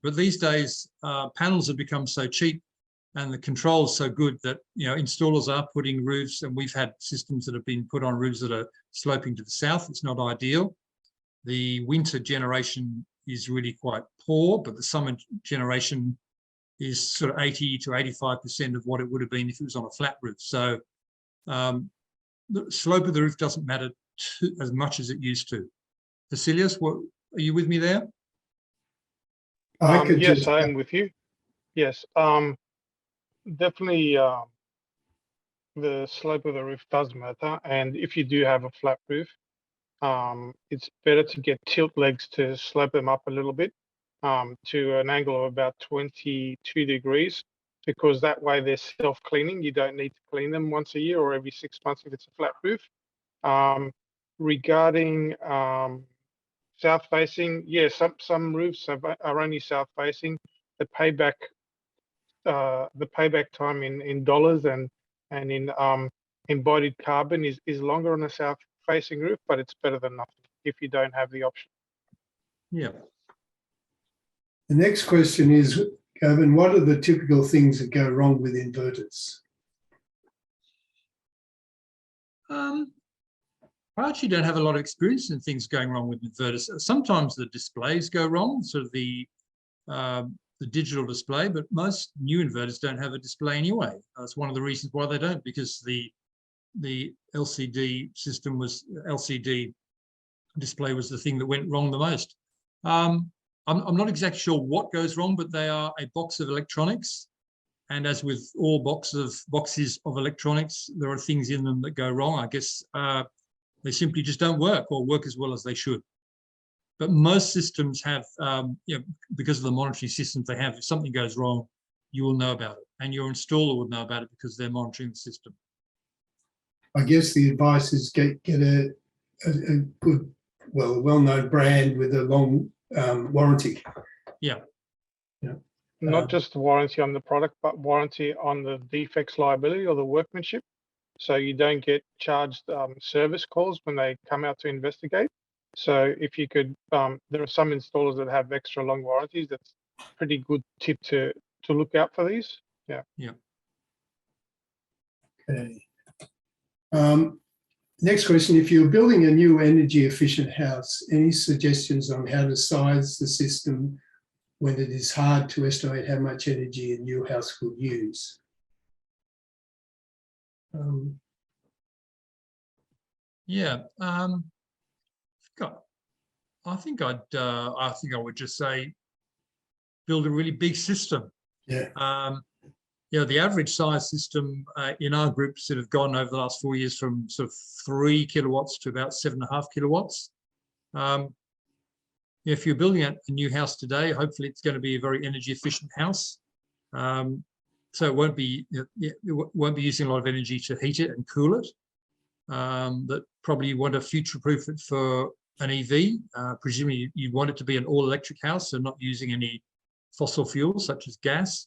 But these days, panels have become so cheap and the controls so good that, you know, installers are putting roofs, and we've had systems that have been put on roofs that are sloping to the south. It's not ideal. The winter generation is really quite poor, but the summer generation is sort of 80 to 85% of what it would have been if it was on a flat roof. So the slope of the roof doesn't matter as much as it used to. Vasilius, are you with me there? Yes, I am with you. Yes, definitely the slope of the roof does matter. And if you do have a flat roof, it's better to get tilt legs to slope them up a little bit to an angle of about 22 degrees, because that way they're self-cleaning. You don't need to clean them once a year or every 6 months if it's a flat roof. Regarding south-facing, yeah, some roofs are only south-facing. The payback time in dollars and in embodied carbon is longer on a south-facing roof, but it's better than nothing if you don't have the option. Yeah. The next question is, Gavin, what are the typical things that go wrong with inverters? I actually don't have a lot of experience in things going wrong with inverters. Sometimes the displays go wrong, sort of the digital display, but most new inverters don't have a display anyway. That's one of the reasons why they don't, because the LCD display was the thing that went wrong the most. I'm not exactly sure what goes wrong, but they are a box of electronics. And as with all boxes of electronics, there are things in them that go wrong. I guess they simply just don't work or work as well as they should. But most systems have, you know, because of the monitoring systems they have, if something goes wrong, you will know about it. And your installer will know about it because they're monitoring the system. I guess the advice is get a good, well, a well-known brand with a long warranty. Yeah. Yeah. Not just warranty on the product, but warranty on the defects liability or the workmanship. So you don't get charged service calls when they come out to investigate. So if you could, there are some installers that have extra long warranties. That's a pretty good tip to look out for these. Yeah. Yeah. Okay. Next question, if you're building a new energy efficient house, any suggestions on how to size the system when it is hard to estimate how much energy a new house will use? Yeah. I think I would just say build a really big system. Yeah. You know, the average size system in our group sort of gone over the last 4 years from sort of 3 kilowatts to about 7.5 kilowatts. If you're building a new house today, hopefully it's going to be a very energy efficient house. So it won't be using a lot of energy to heat it and cool it. That probably you want to future-proof it for an EV. Presumably you want it to be an all-electric house, so not using any fossil fuels such as gas.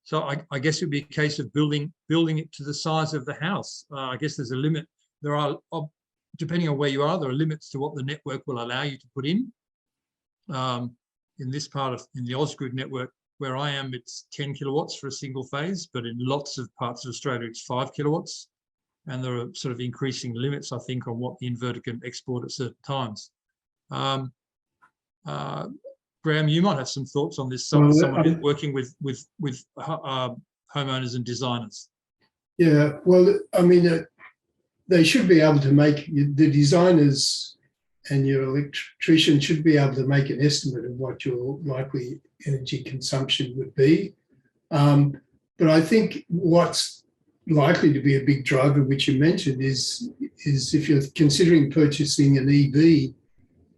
So I guess it would be a case of building it to the size of the house. I guess there's a limit. There are, depending on where you are, there are limits to what the network will allow you to put in. In this part of, in the Ausgrid network where I am, it's 10 kilowatts for a single phase, but in lots of parts of Australia, it's 5 kilowatts. And there are sort of increasing limits, I think, on what the inverter can export at certain times. Graham, you might have some thoughts on this. Someone working with homeowners and designers. Yeah, well, I mean, they should be able to make, the designers and your electrician should be able to make an estimate of what your likely energy consumption would be. But I think what's likely to be a big driver, which you mentioned, is if you're considering purchasing an EV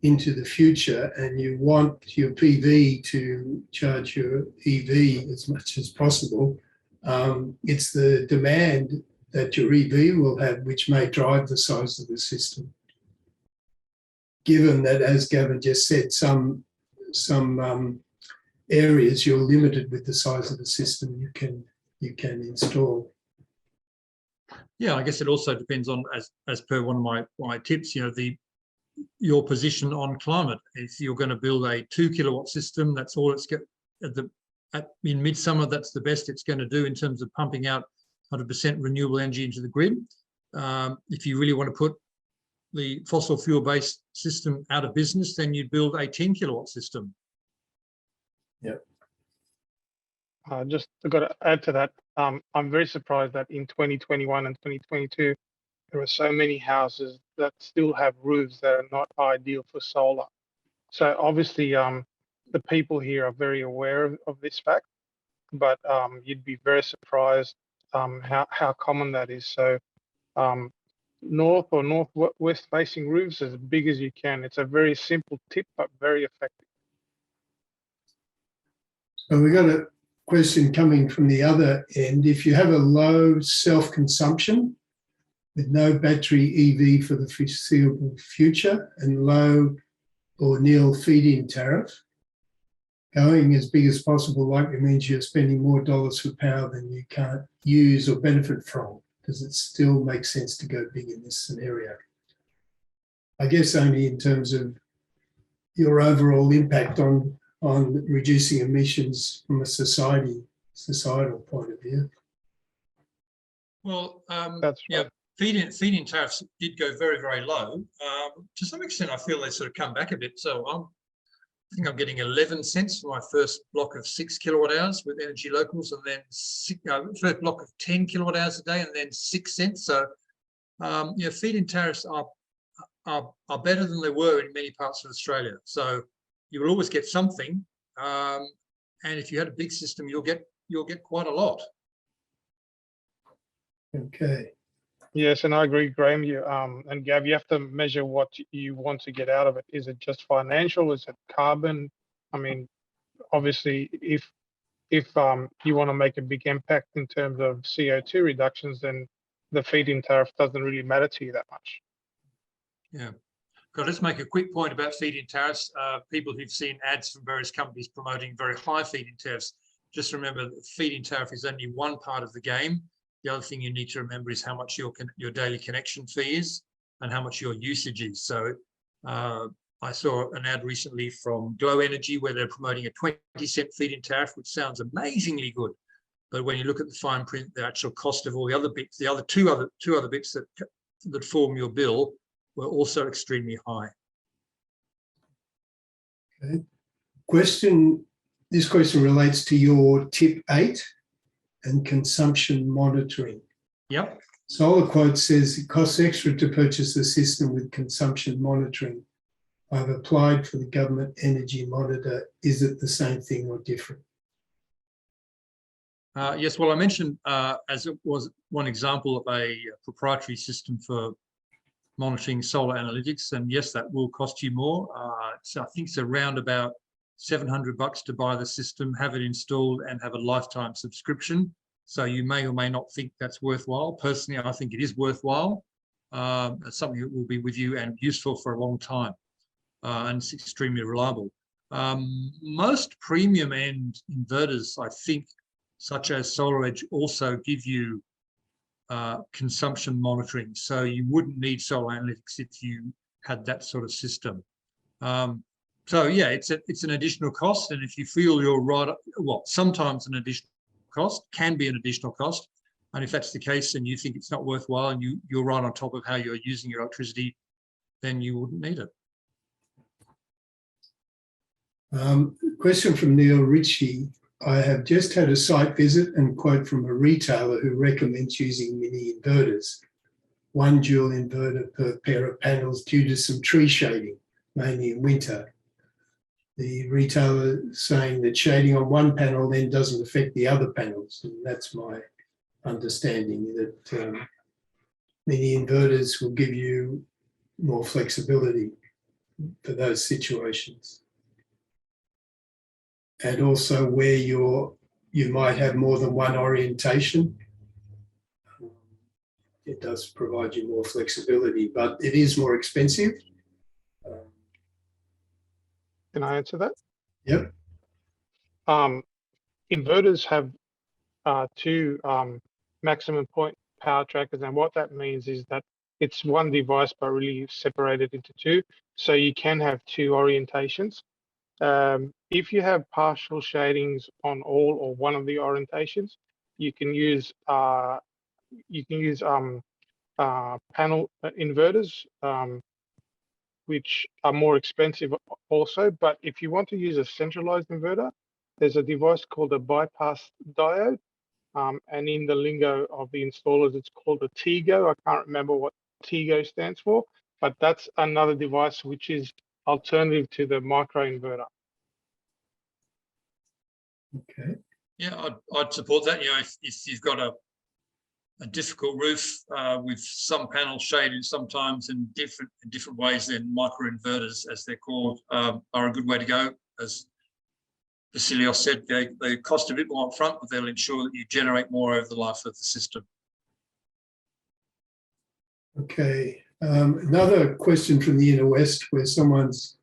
into the future and you want your PV to charge your EV as much as possible, it's the demand that your EV will have which may drive the size of the system. Given that, as Gavin just said, some areas you're limited with the size of the system you can install. Yeah, I guess it also depends on, as per one of my tips, your position on climate. If you're going to build a 2 kilowatt system, that's all it's got in midsummer, that's the best it's going to do in terms of pumping out 100% renewable energy into the grid. If you really want to put the fossil fuel based system out of business, then you'd build a 10 kilowatt system. Yep. Just got to add to that. I'm very surprised that in 2021 and 2022, there are so many houses that still have roofs that are not ideal for solar. So obviously, the people here are very aware of this fact, but you'd be very surprised how common that is. So north or northwest facing roofs as big as you can. It's a very simple tip, but very effective. So we got a question coming from the other end. If you have a low self-consumption with no battery EV for the foreseeable future and low or nil feed-in tariff, going as big as possible likely means you're spending more dollars for power than you can't use or benefit from. Does it still make sense to go big in this scenario? I guess only in terms of your overall impact on reducing emissions from a societal point of view. Well, That's right. feed-in tariffs did go very, very low. To some extent, I feel they sort of come back a bit. So I think I'm getting 11 cents for my first block of 6 kilowatt hours with Energy Locals, and then first block of 10 kilowatt hours a day, and then 6 cents. So, feed-in tariffs are better than they were in many parts of Australia. So you will always get something, and if you had a big system, you'll get quite a lot. Okay. Yes, and I agree, Graham. And Gav, you have to measure what you want to get out of it. Is it just financial? Is it carbon? I mean, obviously, if you want to make a big impact in terms of CO2 reductions, then the feed-in tariff doesn't really matter to you that much. Yeah. God, let's make a quick point about feed-in tariffs. People who've seen ads from various companies promoting very high feed-in tariffs, just remember that feed-in tariff is only one part of the game. The other thing you need to remember is how much your daily connection fee is and how much your usage is. So I saw an ad recently from Glow Energy where they're promoting a 20-cent feed-in tariff, which sounds amazingly good. But when you look at the fine print, the actual cost of all the other bits, the other two other bits that form your bill were also extremely high. Okay. This question relates to your tip 8 and consumption monitoring. Yep. Solar Quote says it costs extra to purchase the system with consumption monitoring. I've applied for the government energy monitor. Is it the same thing or different? Yes, well, I mentioned as it was one example of a proprietary system for monitoring solar analytics, and yes, that will cost you more. So I think it's around about $700 to buy the system, have it installed, and have a lifetime subscription. So you may or may not think that's worthwhile. Personally, I think it is worthwhile. It's something that will be with you and useful for a long time, and it's extremely reliable. Most premium end inverters, I think, such as SolarEdge, also give you consumption monitoring. So you wouldn't need solar analytics if you had that sort of system. So yeah, it's an additional cost, and if you feel you're right, well, sometimes an additional cost can be an additional cost, and if that's the case and you think it's not worthwhile and you're right on top of how you're using your electricity, then you wouldn't need it. Question from Neil Ritchie. I have just had a site visit and quote from a retailer who recommends using mini inverters, 1 dual inverter per pair of panels due to some tree shading, mainly in winter. The retailer saying that shading on one panel then doesn't affect the other panels, and that's my understanding that many inverters will give you more flexibility for those situations. And also where you might have more than one orientation, it does provide you more flexibility, but it is more expensive. Can I answer that? Yep. Inverters have two maximum point power trackers, and what that means is that it's one device but really separated into two, so you can have two orientations. If you have partial shadings on all or one of the orientations, you can use panel inverters, which are more expensive also. But if you want to use a centralized inverter, there's a device called a bypass diode. And in the lingo of the installers, it's called a TIGO. I can't remember what TIGO stands for, but that's another device which is alternative to the micro inverter. Okay. Yeah, I'd support that. You know, if you've got a difficult roof with some panels shaded sometimes in different ways, then micro inverters, as they're called, are a good way to go. As Vasilios said, they cost a bit more up front, but they'll ensure that you generate more over the life of the system. Okay. Another question from the Inner West, where someone's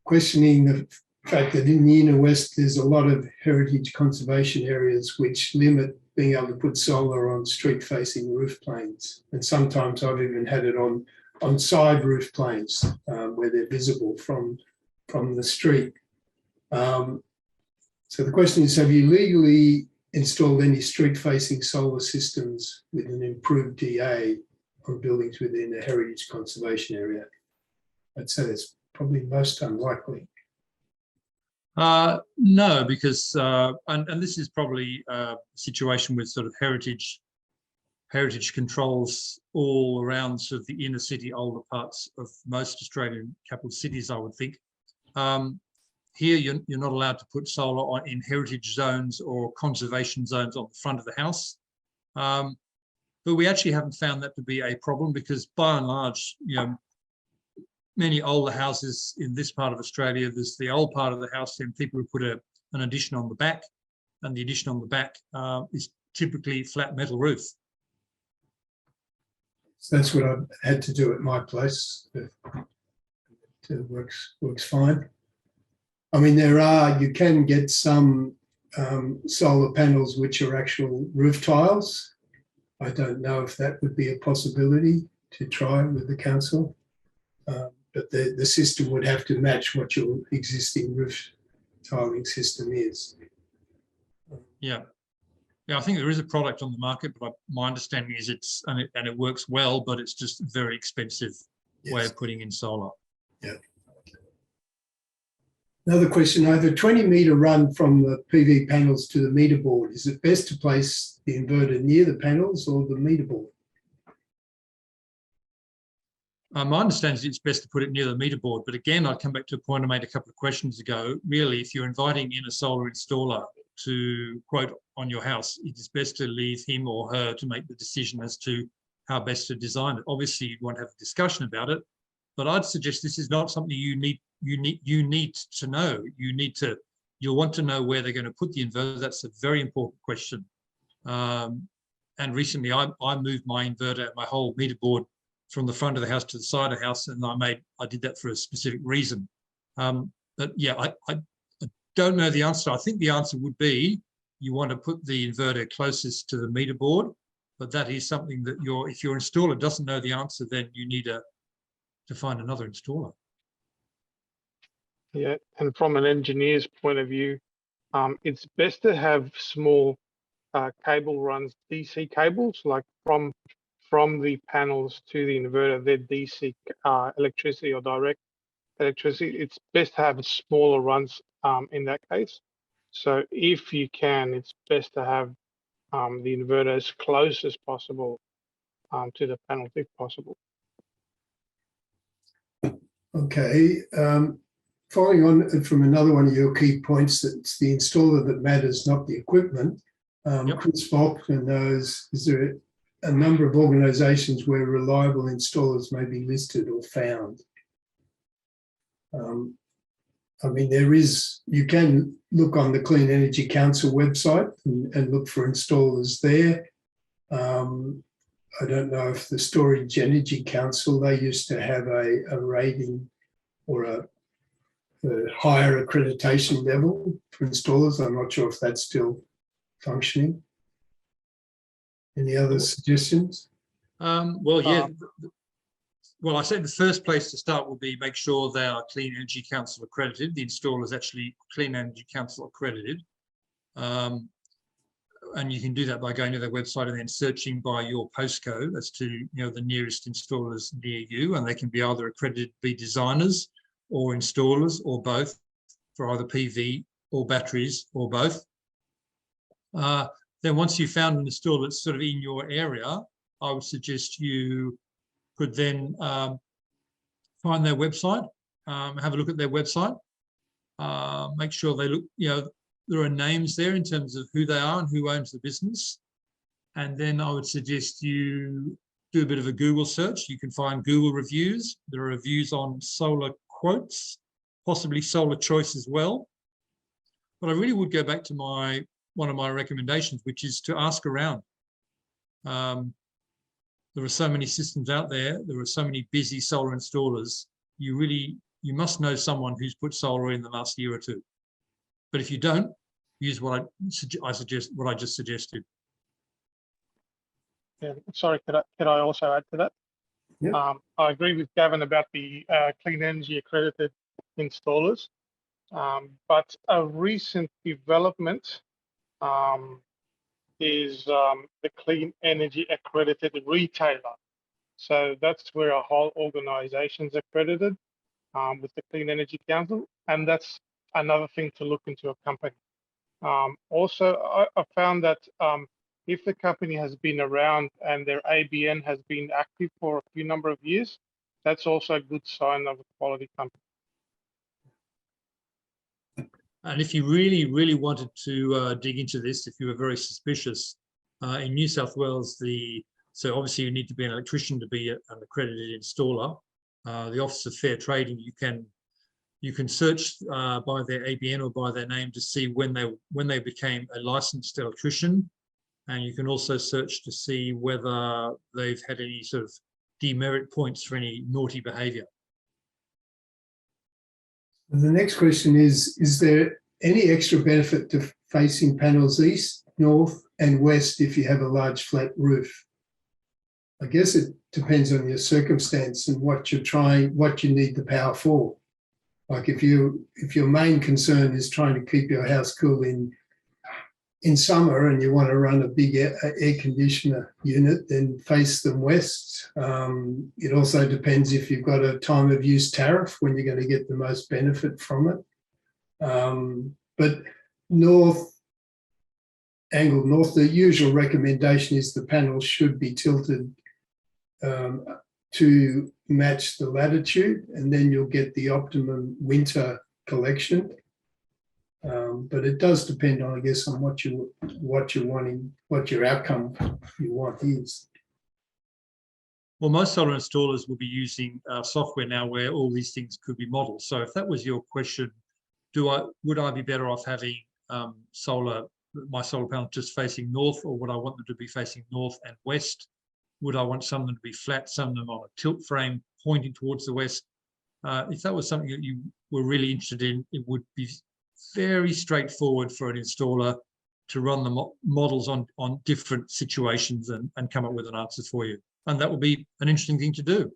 questioning the fact that in the Inner West, there's a lot of heritage conservation areas which limit being able to put solar on street-facing roof planes. And sometimes I've even had it on side roof planes where they're visible from the street. So the question is, have you legally installed any street-facing solar systems with an improved DA on buildings within a heritage conservation area? I'd say that's probably most unlikely. No, because and this is probably a situation with sort of heritage controls all around sort of the inner city, older parts of most Australian capital cities, I would think. Here, you're not allowed to put solar in heritage zones or conservation zones on the front of the house. But we actually haven't found that to be a problem, because by and large, you know, many older houses in this part of Australia, there's the old part of the house, and people who put an addition on the back, and the addition on the back is typically flat metal roof. So that's what I've had to do at my place. It works fine. I mean, you can get some solar panels which are actual roof tiles. I don't know if that would be a possibility to try with the council, but the system would have to match what your existing roof tiling system is. Yeah, I think there is a product on the market, but my understanding is it works well, but it's just a very expensive way of putting in solar. Yeah. Another question, I have a 20-metre run from the PV panels to the meter board. Is it best to place the inverter near the panels or the meter board? My understanding is it's best to put it near the meter board, but again, I'd come back to a point I made a couple of questions ago. Really, if you're inviting in a solar installer to quote on your house, it is best to leave him or her to make the decision as to how best to design it. Obviously, you want to have a discussion about it, but I'd suggest this is not something you need to know. You'll want to know where they're going to put the inverter. That's a very important question. And recently, I moved my inverter, my whole meter board, from the front of the house to the side of the house, and I did that for a specific reason. But yeah, I don't know the answer. I think the answer would be you want to put the inverter closest to the meter board, but that is something that if your installer doesn't know the answer, then you need to find another installer. Yeah, and from an engineer's point of view, it's best to have small cable runs, DC cables, like from the panels to the inverter, they're DC electricity or direct electricity. It's best to have smaller runs in that case. So if you can, it's best to have the inverter as close as possible to the panel if possible. Okay. Following on from another one of your key points, that it's the installer that matters, not the equipment. Yep. Chris Faulkner knows, is there a number of organisations where reliable installers may be listed or found? I mean, you can look on the Clean Energy Council website and look for installers there. I don't know if the Storage Energy Council, they used to have a rating or a higher accreditation level for installers. I'm not sure if that's still functioning. Any other suggestions? Well, yeah. Well, I said the first place to start would be make sure they are Clean Energy Council accredited. The installer is actually Clean Energy Council accredited. And you can do that by going to their website and then searching by your postcode as to the nearest installers near you, and they can be either accredited be designers or installers or both for either PV or batteries or both. Then once you've found an installer that's sort of in your area, I would suggest you could then find their website, have a look at their website, make sure they look, there are names there in terms of who they are and who owns the business. And then I would suggest you do a bit of a Google search. You can find Google reviews. There are reviews on Solar Quotes, possibly Solar Choice as well. But I really would go back to one of my recommendations, which is to ask around. There are so many systems out there. There are so many busy solar installers. You must know someone who's put solar in the last year or two. But if you don't, use what I just suggested. Yeah, sorry, could I also add to that? Yeah. I agree with Gavin about the clean energy accredited installers, but a recent development is the clean energy accredited retailer. So that's where a whole organization's accredited with the Clean Energy Council, and that's another thing to look into a company. Also, I found that if the company has been around and their ABN has been active for a few number of years, that's also a good sign of a quality company. And if you really, really wanted to dig into this, if you were very suspicious, in New South Wales, so obviously you need to be an electrician to be an accredited installer. The Office of Fair Trading, you can search by their ABN or by their name to see when they became a licensed electrician, and you can also search to see whether they've had any sort of demerit points for any naughty behaviour. The next question is there any extra benefit to facing panels east, north and west if you have a large flat roof? I guess it depends on your circumstance and what you need the power for. Like if your main concern is trying to keep your house cool in summer and you want to run a big air conditioner unit, then face them west. It also depends if you've got a time of use tariff when you're going to get the most benefit from it. But angled north, the usual recommendation is the panels should be tilted to match the latitude, and then you'll get the optimum winter collection. But it does depend on, I guess, on what you're wanting, what your outcome you want is. Well, most solar installers will be using software now where all these things could be modeled. So if that was your question, would I be better off having my solar panel just facing north, or would I want them to be facing north and west? Would I want some of them to be flat, some of them on a tilt frame pointing towards the west? If that was something that you were really interested in, it would be very straightforward for an installer to run the models on different situations and come up with an answer for you. And that would be an interesting thing to do.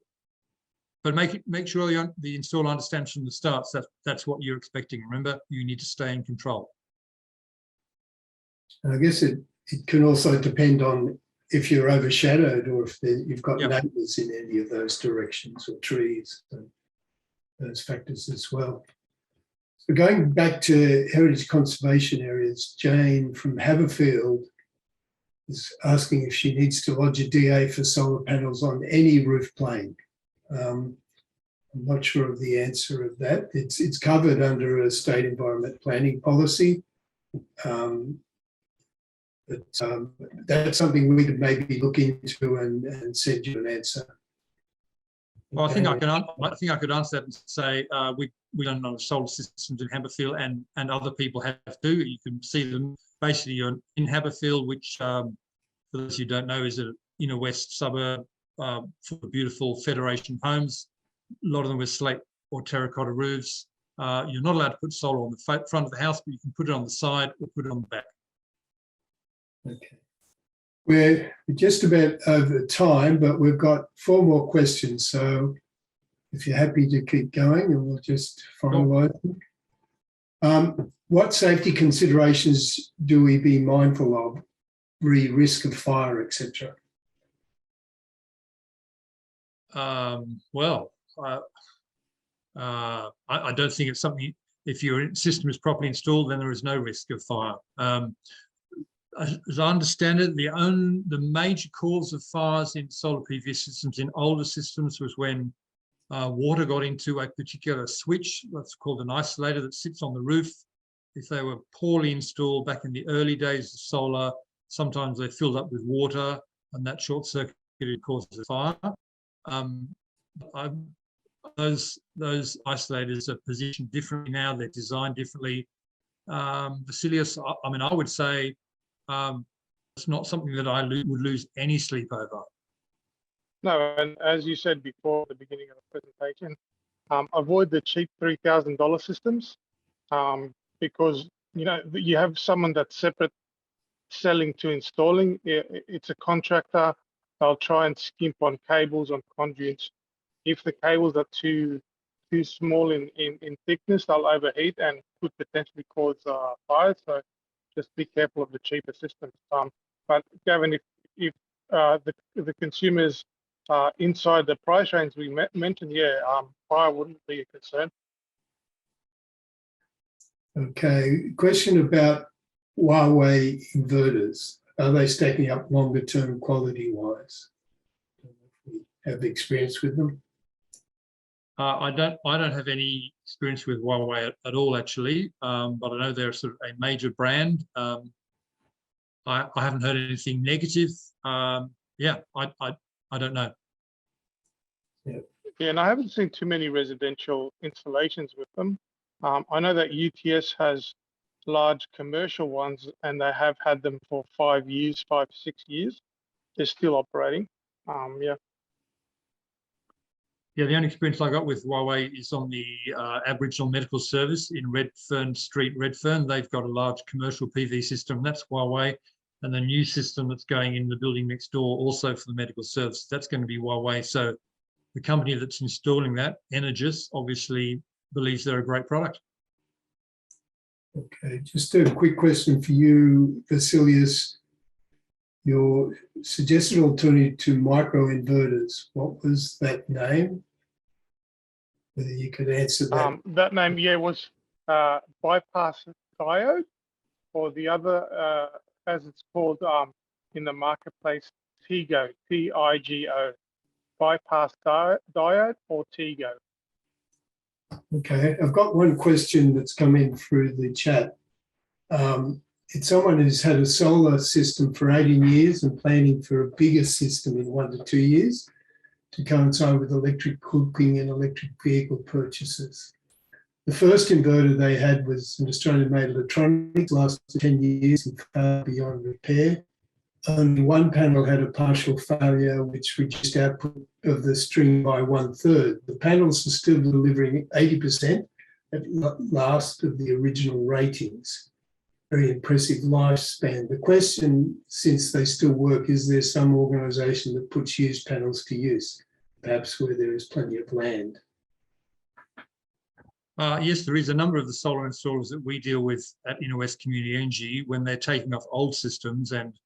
But make sure the installer understands from the start that's what you're expecting. Remember, you need to stay in control. And I guess it can also depend on if you're overshadowed or if you've got neighbours in any of those directions or trees, and those factors as well. So going back to heritage conservation areas, Jane from Haverfield is asking if she needs to lodge a DA for solar panels on any roof plane. I'm not sure of the answer of that. It's covered under a state environment planning policy. But that's something we could maybe look into and send you an answer. Well, I think Okay. I think I could answer that and say we don't know solar systems in Haberfield, and other people have too. You can see them. Basically, you're in Haberfield, which for those who don't know is an inner west suburb full of beautiful Federation homes. A lot of them with slate or terracotta roofs. You're not allowed to put solar on the front of the house, but you can put it on the side or put it on the back. Okay. We're just about over time, but we've got 4 more questions. So if you're happy to keep going, and we'll just finalise them. What safety considerations do we be mindful of, risk of fire, etc.? Well, I don't think it's something. If your system is properly installed, then there is no risk of fire. As I understand it, the major cause of fires in solar PV systems in older systems was when water got into a particular switch, that's called an isolator, that sits on the roof. If they were poorly installed back in the early days of solar, sometimes they filled up with water, and that short-circuited causes a fire. Those isolators are positioned differently now. They're designed differently. Vasilius, I mean, I would say it's not something that I would lose any sleep over. No, and as you said before at the beginning of the presentation, avoid the cheap $3,000 systems because you have someone that's separate selling to installing. It's a contractor. They'll try and skimp on cables, on conduits. If the cables are too small in thickness, they'll overheat and could potentially cause fires. So just be careful of the cheaper systems. But Gavin, if the consumers are inside the price range we mentioned, fire wouldn't be a concern. Okay, question about Huawei inverters. Are they stacking up longer term quality wise? Have experience with them? I don't have any experience with Huawei at all, actually, but I know they're sort of a major brand. I haven't heard anything negative. I don't know. Yeah, and I haven't seen too many residential installations with them. I know that UTS has large commercial ones, and they have had them for 5 years, 5 to 6 years. They're still operating. Yeah, the only experience I got with Huawei is on the Aboriginal Medical Service in Redfern Street, Redfern. They've got a large commercial PV system. That's Huawei. And the new system that's going in the building next door, also for the medical service, that's going to be Huawei. So the company that's installing that, Energis, obviously believes they're a great product. Okay, just a quick question for you, Vasilius. Your suggested alternative to micro inverters, what was that name? Whether you could answer that. That name, was bypass diode, or the other, as it's called in the marketplace, TIGO, TIGO, bypass diode or TIGO. Okay, I've got one question that's come in through the chat. It's someone who's had a solar system for 18 years and planning for a bigger system in 1 to 2 years to coincide with electric cooking and electric vehicle purchases. The first inverter they had was an Australian-made electronics, lasted 10 years and far beyond repair. Only one panel had a partial failure, which reduced output of the string by 1/3. The panels are still delivering 80% at last of the original ratings. Very impressive lifespan. The question, since they still work, is there some organisation that puts used panels to use, perhaps where there is plenty of land? Yes, there is a number of the solar installers that we deal with at Inner West Community Energy when they're taking off old systems, and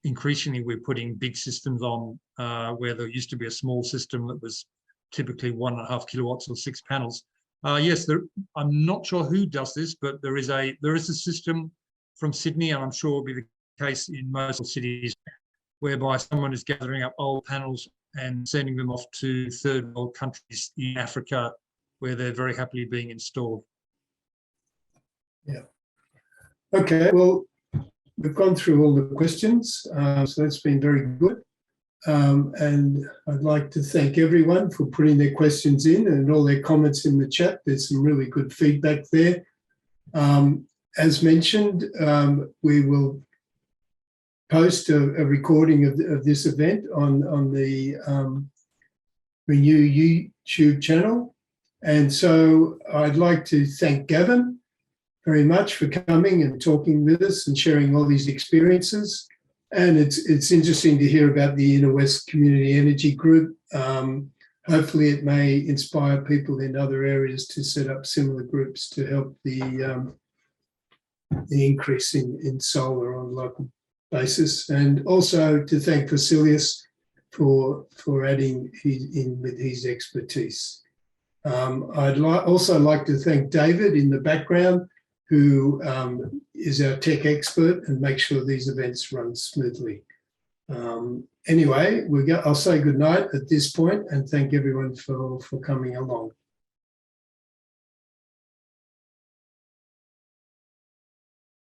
increasingly we're putting big systems on where there used to be a small system that was typically 1.5 kilowatts or 6 panels. Yes, I'm not sure who does this, but there is a system from Sydney, and I'm sure will be the case in most cities, whereby someone is gathering up old panels and sending them off to third world countries in Africa, where they're very happily being installed. Yeah. Okay, well, we've gone through all the questions, so that's been very good. And I'd like to thank everyone for putting their questions in and all their comments in the chat. There's some really good feedback there. As mentioned, we will post a recording of this event on the Renew YouTube channel. And so I'd like to thank Gavin very much for coming and talking with us and sharing all these experiences. And it's interesting to hear about the Inner West Community Energy Group. Hopefully it may inspire people in other areas to set up similar groups to help the increase in solar on a local basis. And also to thank Vasilius for adding in with his expertise. I'd also like to thank David in the background, who is our tech expert and makes sure these events run smoothly. Anyway, I'll say good night at this point and thank everyone for coming along.